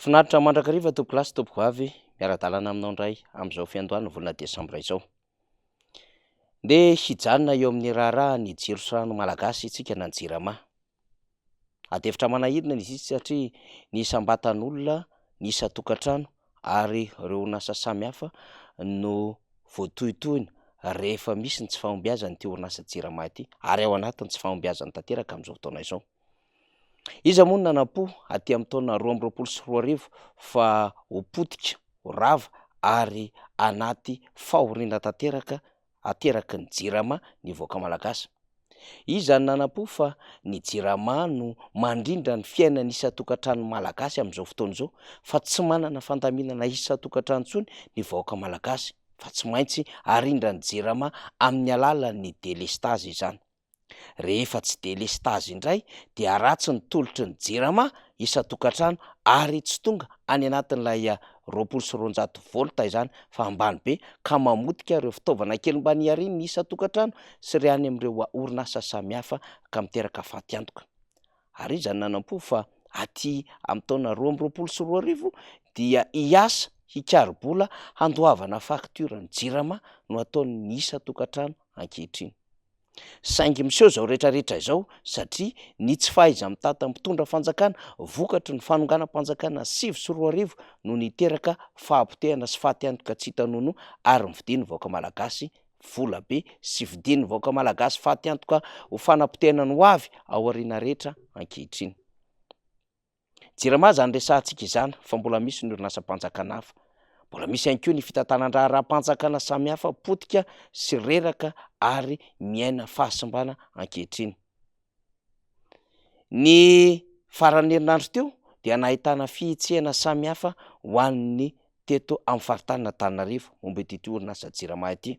Finaritra mandrakariva tompoko lasy tompoko avy miara-dalàna aminao indray amin'izao fiandohana volana desambra izao. Ndeha hijanona eo amin'ny raharaha ny jiro sy rano malagasy isika na ny JIRAMA. Adefitra manahirana izy ity satria ny isam-batan'olona, ny isa-tokantrano ary ireo orinasa samihafa no voatohitohina rehefa misy ny tsy fahombiazana ity orinasa JIRAMA ity, ary ao anatiny tsy fahombiazana tanteraka amin'izao fotoana izao. Iza moa nanam-po aty amin'ny taona 2024 fa ho potika, ho rava ary anaty fahoriana tanteraka ateraky ny JIRAMA nivoaka malagasy. Iza ny nanam-po fa ny JIRAMA no mandrindra ny fiainana isa-tokantrano malagasy amin'izao fotoana izao, fa tsy manana fandaminana isa-tokantrano intsony ny vahoaka malagasy, fa tsy maintsy arindra ny JIRAMA amin'ny alalan'ny delestazy izany. Rehefa tsy delestazy indray dia ratsy ny tolotry ny JIRAMA isa-tokantrano ary tsy tonga any anatin'ilay 20 volta izany fa ambany be, ka mamotika ireo fitaovana kely mba niariany ny isa-tokantrano sy ry any amin'ireo orinasa samihafa ka miteraka faty antoka. Ary iza ny nanam-po fa aty amin'ny taona 2024 dia hiasa hikaribola handoavana faktura ny JIRAMA no ataon'ny isa-tokantrano ankehitriny. Saingy miseho izao rehetrarehetra izao satria ny tsy fahaiza-mitata mpitondra fanjakana vokatry ny fanonganam-panjakana 7 no niteraka fahampotehana sy faty antoka tsy hitanono ary mividiany vahoaka malagasy vola be sy vidiany vahoaka malagasy faty antoka ho fanapotehana ny ho avy ao aoriana rehetra ankehitriny. JIRAMA zany resahantsika izany fa mbola misy ny orinasam-panjakana hafa. Mbola misy ihany koa ny fitantanan-draharaham-panjakana samihafa potika sy reraka ary miaina fahasimbana ankehitriny. Ny faran'ny herinandro teo dia nahitana fihetsehana samihafa ho an'ny teto amin'ny faritany Antananarivo momba ity orinasa JIRAMA ity.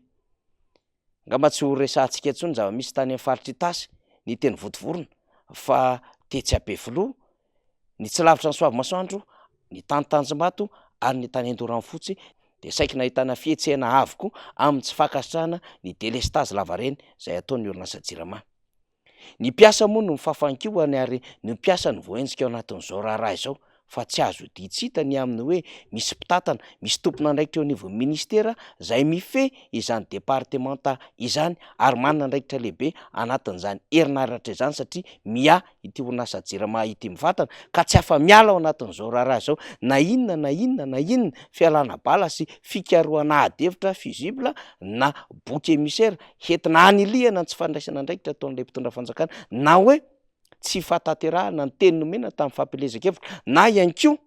Angamba tsy ho resahantsika intsony zava-misy tany amin'ny faritra Itasy, ny teny Votovorona, fa tetsy Ampefiloha, ny tsy lavitra ny Soavimasoandro, ny tany Tanjombato ary ny tany Andoranfotsy dia saiky nahitana fihetsehana avokoa amin'ny tsy fankasitrahana ny delestazy lavareny izay ataon'ny orinasa JIRAMA. Ny mpiasa moa no mifafankihoany ary ny mpiasa no voahenjika ao anatin'izao raharaha izao, fa tsy azo ditsita ny amin'ny hoe misy mpitatana, misy tompon'andraikitra eo anivon'ny ministera izay mifehy izany departemanta izany ary manana andraikitra lehibe anatin'izany herinaratra izany satria ity orinasa JIRAMA ity mivantana ka tsy afa-miala ao anatin'izao raharaha izao na inona fialana bala sy fikarohana ady-hevitra fizibla na boky emisera entina hanilihana ny tsy fandraisana andraikitra ataon'ilay mpitondra fanjakana, na hoe tsy fahatanterahana ny teny nomena tamin'ny fampelezan-kevitra, na ihany koa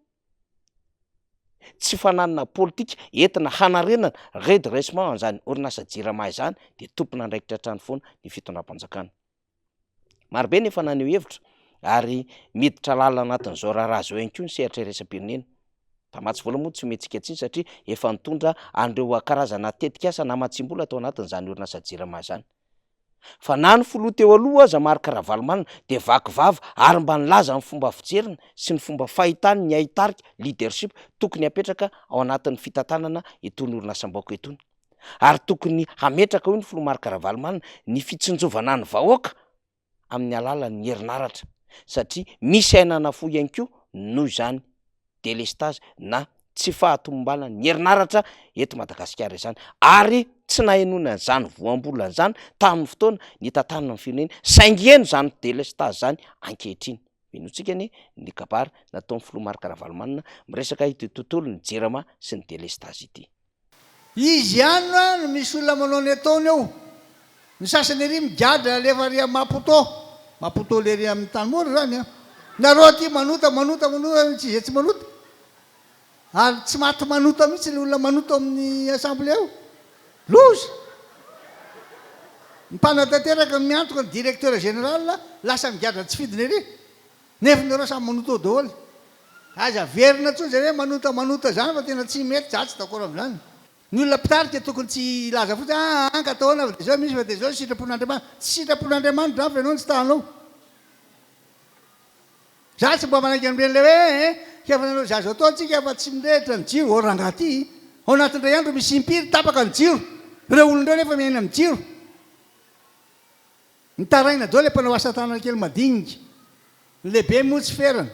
tsy fananana politika entina hanarenana redressement an'izany orinasa JIRAMA izany dia tompon'andraikitra hatrany foana ny fitondram-panjakana. Marobe nefa naneho hevitra ary miditra lalina anatin'izao raharaha izao ihany koa ny sehatra iraisam-pirenena. Tamatsy vola moa tsy omentsika intsiny satria efa nitondra an'ireo karazana tetikasa na matsim-bola atao anatin'izany orinasa JIRAMA izany. Fa na ny filoha teo aloha aza Marc Ravalomanana dia vakivava ary mba nilaza ny fomba fijeriny sy ny fomba fahitany ny haitarika leadership tokony hapetraka ao anatin'ny fitantanana itony orinasam-bahoaka itony. Ary tokony hametraka hoy ny filoha Marc Ravalomanana ny fitsinjovana ny vahoaka amin'ny alalan'ny herinaratra satria misy ainana fo ihany koa noho izany delestazy na tsy fahatombombana ny herinaratra eto Madagasikara izany, ary tsy nahenona izany voambolana izany tamin'ny fotoana ny tantanana ny firenena saingy eno izany delestazy izany ankehitriny. Minoantsika ny kabary nataon'ny filoha Marc Ravalomanana miresaka ity tontolo ny JIRAMA sy ny delestazy ity. Izy ihany no misy olona manao ny ataony eo, ny sasany ery migadra lefa ry Maputo le ry amin'ny tanymora zany a, nareo aty manota tsy zay tsy manota ary tsy maty manota mihitsy le olona manota amin'ny assemblée eo, loza mipanatanteraka miantoka ny directeur général lasa migadra tsy fidiny ery nefa nareo samy manota ao daholo. Aza verina tsony zay hoe manota zany fa tena tsy mety, za tsy d'accord amin'izany. Ny olona mpitarika tokony tsy ilaza fotsy anka ataona fa de zao misy fa de zao sitrapon'Andriamanitra, tsy sitrapon'Andriamanitra fa ianao ny tsy tahanao. Za tsy mba manaiky amin'ireny le hoe kefa nanao za zao ataontsika fa tsy mirehitra ny jiro ao rangaty ao anatin'indray andro misy impiry tapaka ny jiro, ireo olon'ireo nefa miaina amin'ny jiro. Ny taraina dao le mpanao asa tanana kely madinika, ny lehibe moa tsy ferana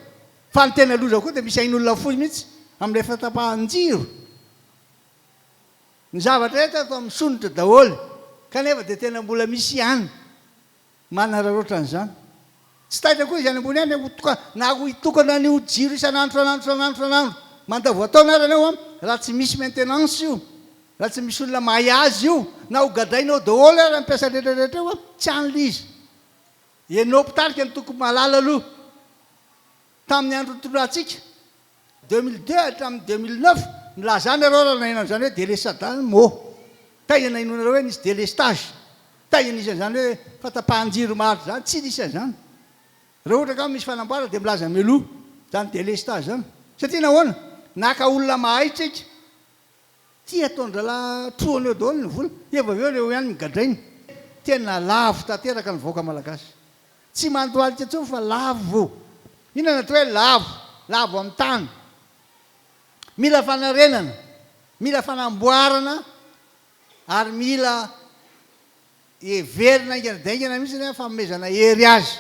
fa ny tena loza koa dia misy ain'olona foy mihitsy amin'ilay fatapahan-jiro ny zavatra rehetra atao misonitra daholo kanefa dia tena mbola misy ihany manararoatra an'izany tsy taitra koa izy any ambony any na ho itokana nyo jiro isan'andro mandavoataona arany eo raha tsy misy maintenance io raha tsy misy olona mahay azy io na ho gadainao daholo ary ampiasa rehetrarehetra eo tsy an'la izy ianao mpitarika ny tokony malala aloha tamin'ny andro tondratsika 2002 hatramin'ny 2009 nylazany areo raha nainan'izany hoe délestada mo taina inonareo hoe nisy délestage taina isan'izany hoe fatapahan-jiro maro zany tsy nisy an'izany raha ohatra ka misy fanamboara dia milaza meloha zany délestage zany satria nahoana naka olona mahaitsika ty ataondrala troana eo daholo ny vola efa aveo reo ihany migadrainy tena lavo tanteraka ny vaoaka malagasy tsy mandoalika ntsony fa lavo inona natao hoe lavo amin'ny tany mila fanarenana mila fanamboarana ary mila everina ingana mihitsy ny famomezana hery azy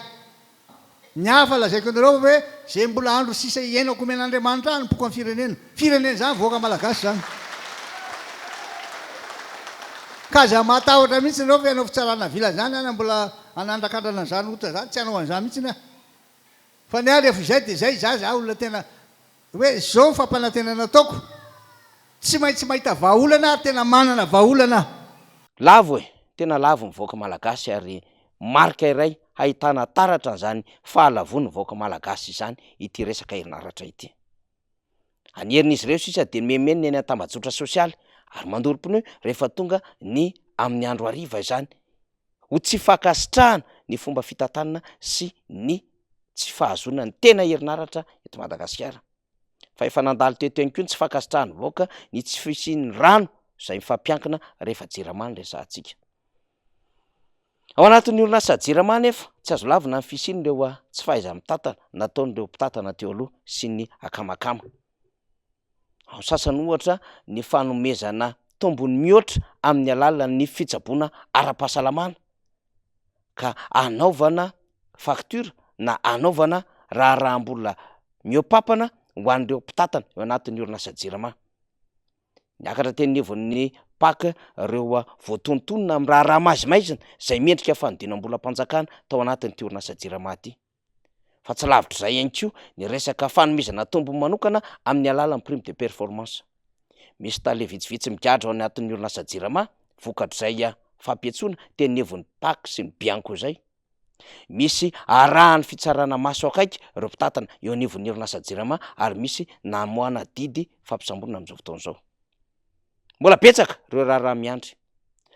ny hafa lazaiko anareo hoe zay mbola andro sisa iainako men'andriamanitra any poko amin'ny firenena zany voaka malagasy zany ka za matahotra mihitsy nareo fa ianao fitsarana vila zany any mbola anandrakandrana an'izany ota zany tsy hanao an'izany mihitsy ny fa ny ary efa izay dia zay za olona tena hoe zao fampanantenana ataoko tsy maintsy mahita vahaolana ary tena manana vahaolana lavo tena lavo ny voaka malagasy ary marika iray ahitana taratra an'izany fahalavony voaka malagasy izany ity resaka herinaratra ity anyerin'izy ireo sisa dia memeny ny atambajotra sosialy ary mandoro-pinoe rehefa tonga ny amin'ny andro hariva izany ho tsy fakasitrahana ny fomba fitantanana sy ny tsy fahazona ny tena herinaratra eto Madagasikara fa efa nandalo teto ihany koa ny tsy fakasitrahana voaka ny tsy fisian'ny rano izay mifampiankina rehefa jiramany resahantsika ao anatin'ny orinasa jirama nefa tsy azo lavina ny fisiny ireo tsy fahaiza mitantana nataon'ireo mpitatana teo aloha sy ny akamakama ao sasany ohatra ny fanomezana tombony mihoatra amin'ny alalan'ny fitsaboana ara-pahasalamana ka anaovana faktura na anaovana raharam-bola miopapana ho an'ireo mpitatana eo anatin'ny orinasa jirama niakatra tenynevon'ny paka ireo voatontonona amin'ny raharaha mazimaizina izay mendrika fanodinam-bola mpanjakana tao anatin'ity orinasa jirama ty fa tsy lavitra izay ihany koa ny resaka fanomezana tombony manokana amin'ny alalan'ny prime de performance misy tale vitsivitsy migadra ao anatin'ny orinasa jirama vokatr'izay fampiatsoana tenynevon'ny paka sy ny bianko izay misy arahan'ny fitsarana maso akaiky ireo mpitatana eo anivon'ny orinasa jirama ary misy namoana didy fampisambonana amin'izao fotoana izao mbola betsaka ireo raharaha miandry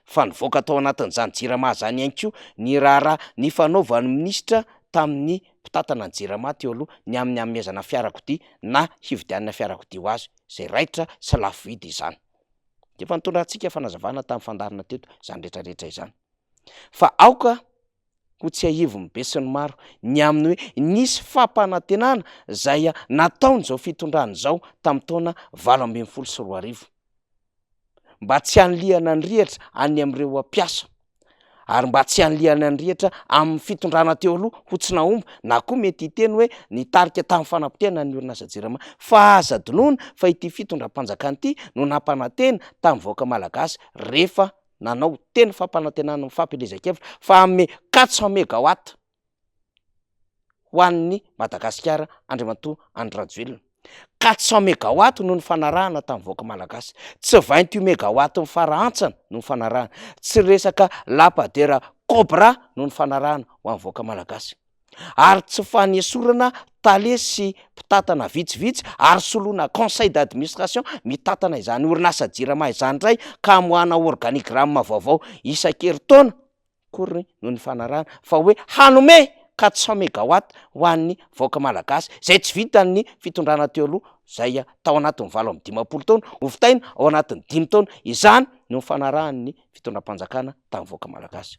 fa nivoaka tao anatin'izany jirama zany ihany koa ny raharaha ny fanaovan'ny minisitra tamin'ny mpitatana ny jirama teo aloha ny amin'ny amezana fiarakodia na hividianana fiarakodia ho azy izay raitra sy lafo vidy izany efa nitondrantsika fanazavana tamin'ny fandarina teto izany rehetrarehetra izany fa aoka ho tsy ahivon'ny be sy ny maro ny amin'ny hoe nisy fampanantenana izay nataony izao fitondrany izao tamin'ny taona 2024 mba tsy hanliana ny rihatra any amin'ireo ampiasa ary mba tsy hanliana ny rihatra amin'ny fitondrana teo aloha ho tsy nahomba na koa mety hiteny hoe nitarika tamin'ny fanampotena ny orinasa jirama fa aza donoina fa ity fitondram-panjakana ity no nampanantena tamin'ny voaka malagasy rehefa nanao teny fampanantenana mifampilezakevitra fa ame 400 mégawatt ho an'ny Madagasikara Andriamatoa Andry Rajoelina 400 mégawatt no ny fanarahana tamin'ny voaka malagasy tsy 28 mégawatt ny farahantsana no ny fanarahana tsy resaka lapadera cobra no ny fanarahana ho an'ny voaka malagasy ary tsy fanesorana tale sy mpitatana vitsivitsy ary soloana conseil d'administration mitatana izany orinasa jirama izany indray ka amoahana organigramme vaovao isan-keritaona kory no ny fanarahana fa hoe hanome 400 mégawatt ho an'ny voaka malagasy zay tsy vitan'ny fitondrana teo aloha zay tao anatin'ny 20 taona ho vitaina ao anatin'ny 5 taona izany no ny fanarahan'ny fitondram-panjakana tamin'ny voaka malagasy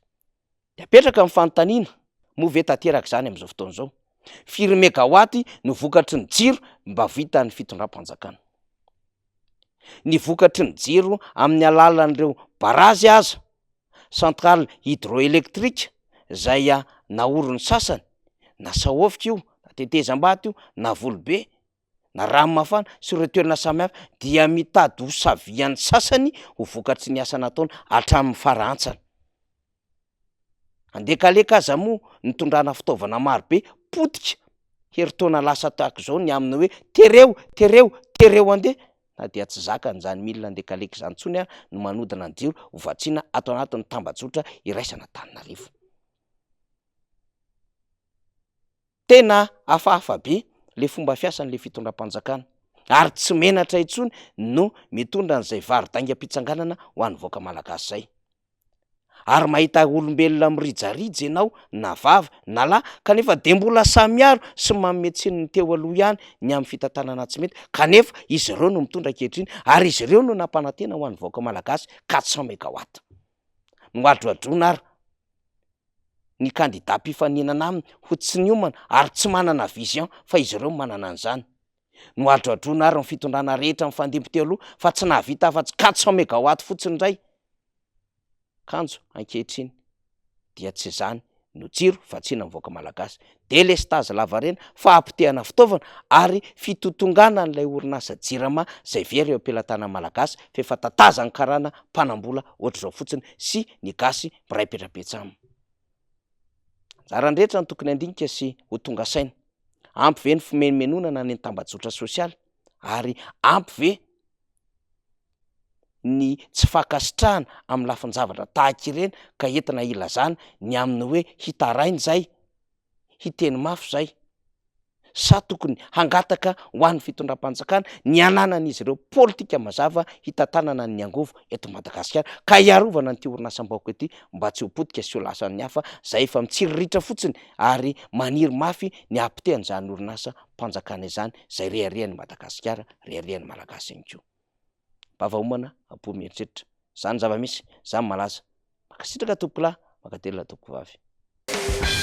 de apetraka amin'ny fanontaniana move tanteraka izany amin'izao fotoana izao firy mégawatt no vokatry ny jiro mba vitan'ny fitondram-panjakana ny vokatry ny jiro amin'ny alalan'ireo barazy aza centrale hydroélectrique zay naorony sasany na saofika io tetezam-bato io na volobe na ranomafana sy ireo toerana samihafa dia mitady ho savian'ny sasany ho vokatry ny asa nataony hatramin'ny farantsana. Andekaleka aza moa nitondrana fitaovana marobe potika heritaona lasa tahaka izao ny aminy hoe tereo andeha, na dia tsy zakany zany milina andekaleka izany ntsony ary no manodina ny jiro ho vatsiana ato anatin'ny tambajotra iraisana Antananarivo. Tena hafahafa be le fomba fiasan'le fitondram-panjakana ary tsy menatra intsony no mitondra an'izay vary-daingam-pitsanganana ho an'ny vahoaka malagasy zay. Ary mahita olombelona mirijarija ianao na vava na lahy kanefa de mbola samiaro sy manome tsinony teo aloha ihany ny amin'ny fitantanana tsy mety, kanefa izy ireo no mitondra ankehitriny ary izy ireo no nampanantena ho an'ny vahoaka malagasy 400 mégawatts. Noadroadrona ary ny candidat-pifaninana aminy ho tsy niomana ary tsy manana vision fa izy ireo manana an'izany. Noadroadrona ary ny fitondrana rehetra amin'ny fandimby teo aloha fa tsy nahavita afa-tsy 400 mégawatts fotsiny indray. Kanjo ankehitriny dia tsy izany no jiro vatsiana amin'ny vahoaka malagasy, delestazy lavarena fahampitehana fitaovana ary fitotongana n'ilay orinasa JIRAMA izay very eo am-pelantanana malagasy fa efa tataza ny karana mpanambola ohatr'izao fotsiny sy ny gasy miray petrapetsahana. Anjarany rehetra no tokony andinika sy ho tonga saina, ampy ve ny fimenonana ny tambajotra sosialy ary ampy ve ny tsy fankasitrahana amin'ny lafin-javatra tahaka ireny ka entina ilazana ny aminy hoe hitarainy zay, hiteny mafy zay, sa tokony hangataka ho an'ny fitondram-panjakana ny ananan'izy ireo politika mazava hitantanana ny angovo eto Madagasikara ka hiarovana n'ity orinasam-bahoaka ity mba tsy ho potika sy ho lasan'ny hafa zay efa mitsiriritra fotsiny ary maniry mafy ny ampitehan'izany orinasa mpanjakana izany izay reharehan'ny Madagasikara, reharehan'ny malagasy ihany koa. Mpahavaomana apo mieritreritra, zany zava-misy, zany malaza, makasitraka tompoko lahy, makatelona tompoko vavy.